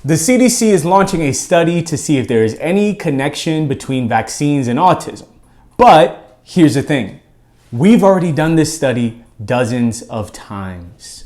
The CDC is launching a study to see if there is any connection between vaccines and autism. But here's the thing. We've already done this study dozens of times.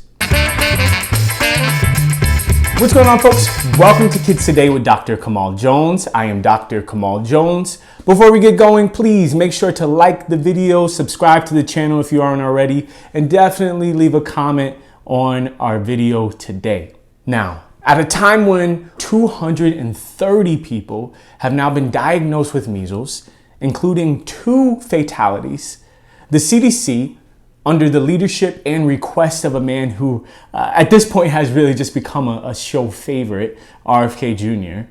What's going on, folks? Welcome to Kids Today with Dr. Kamal Jones. I am Dr. Kamal Jones. Before we get going, please make sure to like the video, subscribe to the channel if you aren't already, and definitely leave a comment on our video today. Now, at a time when 230 people have now been diagnosed with measles, including 2 fatalities, the CDC, under the leadership and request of a man who at this point has really just become a show favorite, RFK Jr.,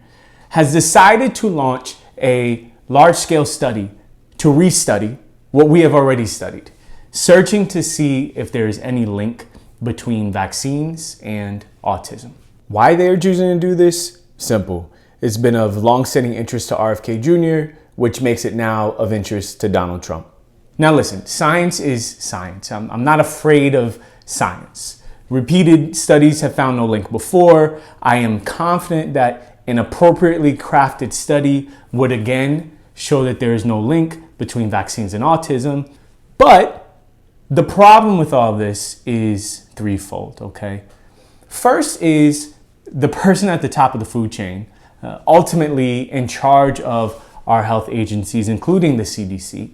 has decided to launch a large-scale study to restudy what we have already studied, searching to see if there is any link between vaccines and autism. Why they are choosing to do this? Simple. It's been of long-standing interest to RFK Jr., which makes it now of interest to Donald Trump. Now listen, science is science. I'm not afraid of science. Repeated studies have found no link before. I am confident that an appropriately crafted study would again show that there is no link between vaccines and autism. But the problem with all this is threefold, okay? First is the person at the top of the food chain, ultimately in charge of our health agencies, including the CDC,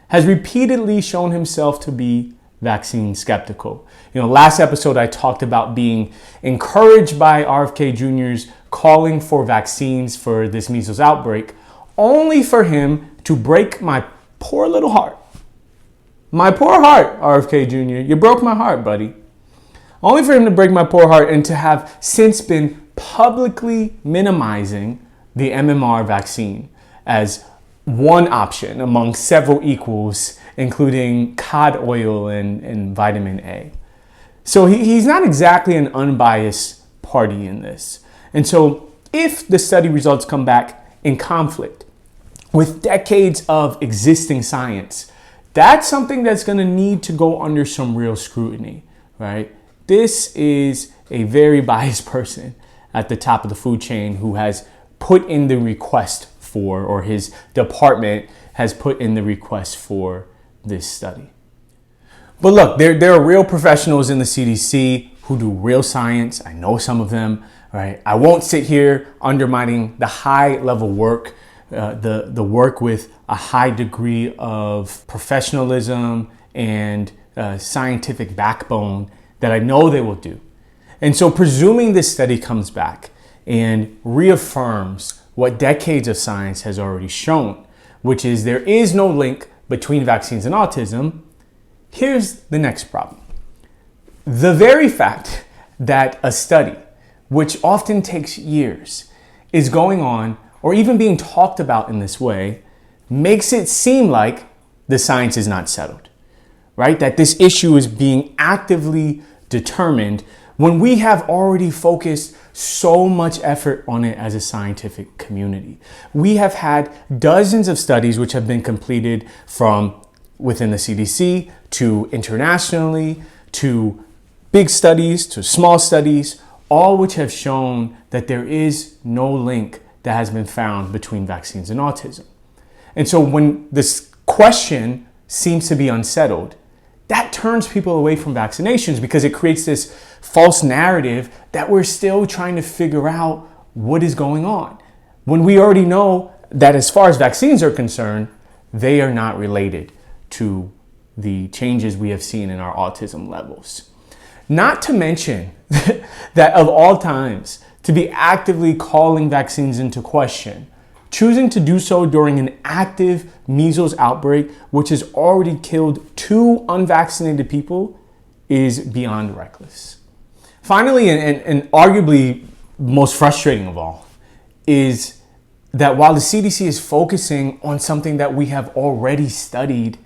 has repeatedly shown himself to be vaccine skeptical. Last episode I talked about being encouraged by RFK Jr.'s calling for vaccines for this measles outbreak, only for him to break my poor little heart. My poor heart, RFK Jr. You broke my heart, buddy. Only for him to break my poor heart and to have since been publicly minimizing the MMR vaccine as one option among several equals, including cod oil and vitamin A. So he's not exactly an unbiased party in this. And so if the study results come back in conflict with decades of existing science, that's something that's going to need to go under some real scrutiny, right? This is a very biased person at the top of the food chain who has put in the request for, or his department has put in the request for this study. But look, there are real professionals in the CDC who do real science. I know some of them, right? I won't sit here undermining the high level work, the work with a high degree of professionalism and scientific backbone that I know they will do. And so presuming this study comes back and reaffirms what decades of science has already shown, which is there is no link between vaccines and autism, here's the next problem. The very fact that a study, which often takes years, is going on or even being talked about in this way makes it seem like the science is not settled, right? That this issue is being actively determined when we have already focused so much effort on it as a scientific community. We have had dozens of studies which have been completed from within the CDC to internationally to big studies to small studies, all which have shown that there is no link that has been found between vaccines and autism. And so when this question seems to be unsettled, that turns people away from vaccinations because it creates this false narrative that we're still trying to figure out what is going on, when we already know that as far as vaccines are concerned, they are not related to the changes we have seen in our autism levels. Not to mention that of all times, to be actively calling vaccines into question, choosing to do so during an active measles outbreak, which has already killed 2 unvaccinated people, is beyond reckless. Finally, and arguably most frustrating of all, is that while the CDC is focusing on something that we have already studied,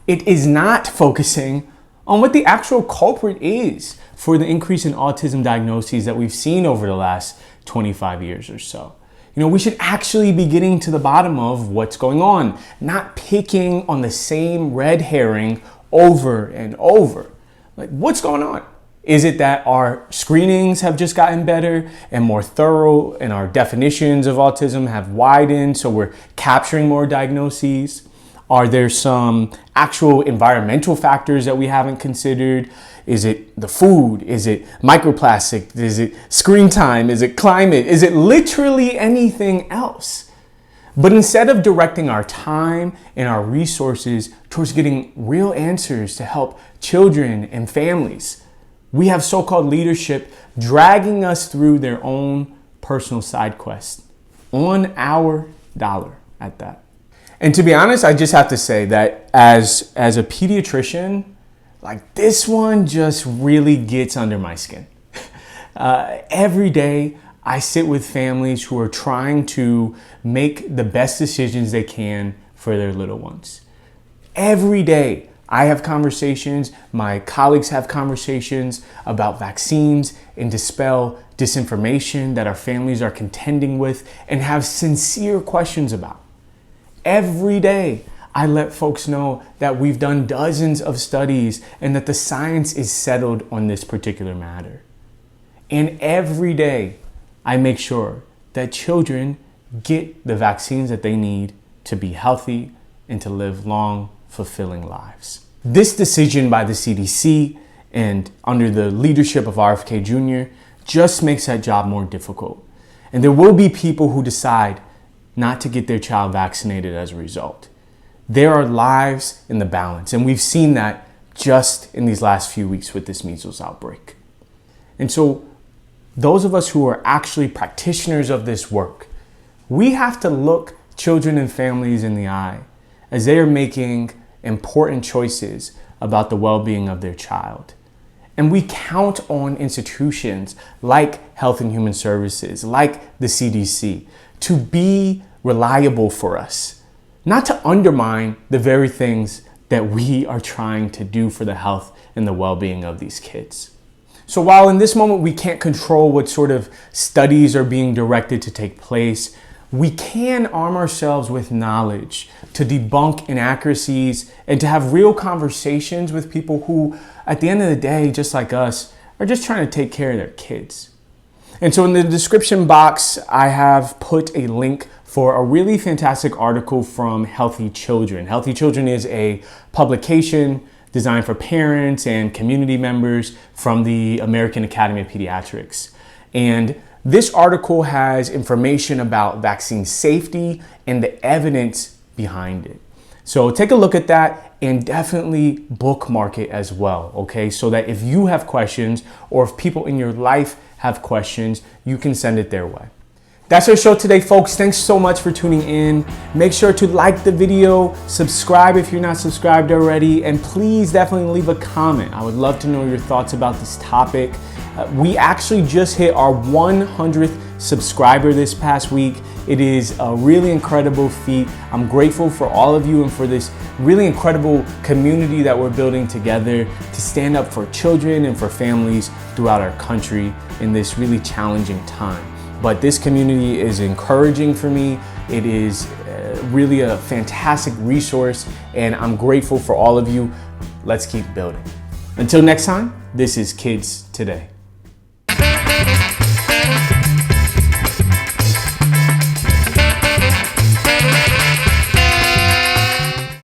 it is not focusing on what the actual culprit is for the increase in autism diagnoses that we've seen over the last 25 years or so. We should actually be getting to the bottom of what's going on, not picking on the same red herring over and over. Like, what's going on? Is it that our screenings have just gotten better and more thorough, and our definitions of autism have widened, so we're capturing more diagnoses? Are there some actual environmental factors that we haven't considered? Is it the food? Is it microplastic? Is it screen time? Is it climate? Is it literally anything else? But instead of directing our time and our resources towards getting real answers to help children and families, we have so-called leadership dragging us through their own personal side quest on our dollar at that. And to be honest, I just have to say that as a pediatrician, like, this one just really gets under my skin. Every day I sit with families who are trying to make the best decisions they can for their little ones. Every day I have conversations, my colleagues have conversations about vaccines and dispel disinformation that our families are contending with and have sincere questions about. Every day I let folks know that we've done dozens of studies and that the science is settled on this particular matter. And every day I make sure that children get the vaccines that they need to be healthy and to live long, fulfilling lives. This decision by the CDC and under the leadership of RFK Jr. just makes that job more difficult. And there will be people who decide not to get their child vaccinated as a result. There are lives in the balance, and we've seen that just in these last few weeks with this measles outbreak. And so those of us who are actually practitioners of this work, we have to look children and families in the eye as they are making important choices about the well-being of their child. And we count on institutions like Health and Human Services, like the CDC, to be reliable for us, not to undermine the very things that we are trying to do for the health and the well-being of these kids. So while in this moment we can't control what sort of studies are being directed to take place, we can arm ourselves with knowledge to debunk inaccuracies and to have real conversations with people who, at the end of the day, just like us, are just trying to take care of their kids. And so in the description box, I have put a link for a really fantastic article from Healthy Children. Healthy Children is a publication designed for parents and community members from the American Academy of Pediatrics. And this article has information about vaccine safety and the evidence behind it. So take a look at that and definitely bookmark it as well, okay? So that if you have questions or if people in your life have questions, you can send it their way. That's our show today, folks. Thanks so much for tuning in. Make sure to like the video, subscribe if you're not subscribed already, and please definitely leave a comment. I would love to know your thoughts about this topic. We actually just hit our 100th subscriber this past week. It is a really incredible feat. I'm grateful for all of you and for this really incredible community that we're building together to stand up for children and for families throughout our country in this really challenging time. But this community is encouraging for me. It is really a fantastic resource, and I'm grateful for all of you. Let's keep building. Until next time, this is Kids Today.